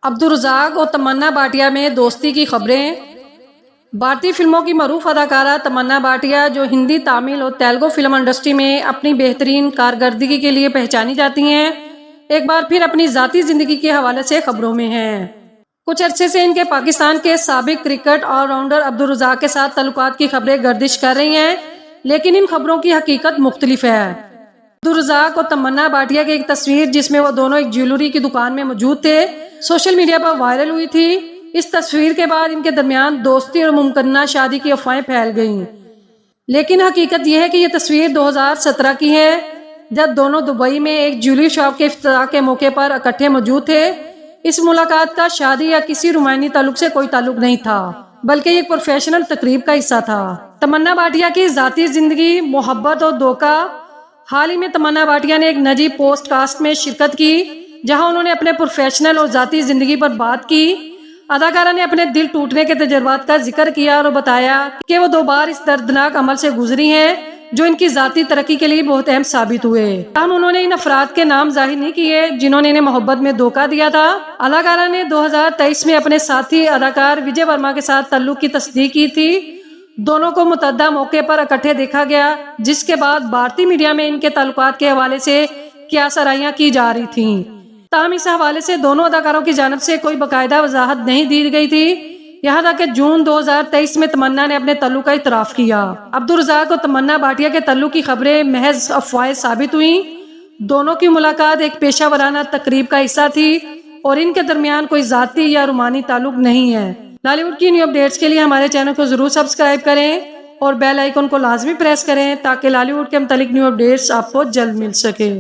عبدالرزاق اور تمنا بھاٹیہ میں دوستی کی خبریں۔ بھارتی فلموں کی معروف اداکارہ تمنا بھاٹیہ، جو ہندی، تامل اور تیلگو فلم انڈسٹری میں اپنی بہترین کارکردگی کے لیے پہچانی جاتی ہیں، ایک بار پھر اپنی ذاتی زندگی کے حوالے سے خبروں میں ہیں۔ کچھ عرصے سے ان کے پاکستان کے سابق کرکٹ آل راؤنڈر عبدالرزاق کے ساتھ تعلقات کی خبریں گردش کر رہی ہیں، لیکن ان خبروں کی حقیقت مختلف ہے۔ عبدالرزاق اور تمنا بھاٹیہ کی ایک تصویر، جس میں وہ دونوں ایک جیولری کی دکان میں موجود تھے، سوشل میڈیا پر وائرل ہوئی تھی۔ اس تصویر کے بعد ان کے درمیان دوستی اور ممکنہ شادی کی افواہیں پھیل گئیں، لیکن حقیقت یہ ہے کہ یہ تصویر 2017 کی ہے، جب دونوں دبئی میں ایک جیولری شاپ کے افتتاح کے موقع پر اکٹھے موجود تھے۔ اس ملاقات کا شادی یا کسی رومانوی تعلق سے کوئی تعلق نہیں تھا، بلکہ یہ ایک پروفیشنل تقریب کا حصہ تھا۔ تمنا بھاٹیہ کی ذاتی زندگی، محبت اور دھوکہ۔ حال ہی میں تمنا بھاٹیہ نے ایک نجی پوڈ کاسٹ میں شرکت کی، جہاں انہوں نے اپنے پروفیشنل اور ذاتی زندگی پر بات کی۔ اداکارہ نے اپنے دل ٹوٹنے کے تجربات کا ذکر کیا اور بتایا کہ وہ 2 بار اس دردناک عمل سے گزری ہیں، جو ان کی ذاتی ترقی کے لیے بہت اہم ثابت ہوئے۔ تاہم انہوں نے ان افراد کے نام ظاہر نہیں کیے جنہوں نے انہیں محبت میں دھوکہ دیا تھا۔ اداکارہ نے 2023 میں اپنے ساتھی اداکار وجے ورما کے ساتھ تعلق کی تصدیق کی تھی۔ دونوں کو متعدد موقع پر اکٹھے دیکھا گیا، جس کے بعد بھارتی میڈیا میں ان کے تعلقات کے حوالے سے کیا سرائیاں کی جا رہی تھیں۔ تاہم اس حوالے سے دونوں اداکاروں کی جانب سے کوئی باقاعدہ وضاحت نہیں دی گئی تھی، یہاں تک کہ جون 2023 میں تمنا نے اپنے تعلق کا اعتراف کیا۔ عبدالرزاق اور تمنا بھاٹیہ کے تعلق کی خبریں محض افواہیں ثابت ہوئیں۔ دونوں کی ملاقات ایک پیشہ ورانہ تقریب کا حصہ تھی اور ان کے درمیان کوئی ذاتی یا رومانی تعلق نہیں ہے۔ لالی ووڈ کی نیو اپڈیٹس کے لیے ہمارے چینل کو ضرور سبسکرائب کریں اور بیل آئیکن کو لازمی پریس کریں، تاکہ لالی ووڈ کے متعلق نیو اپڈیٹس آپ کو جلد مل سکے۔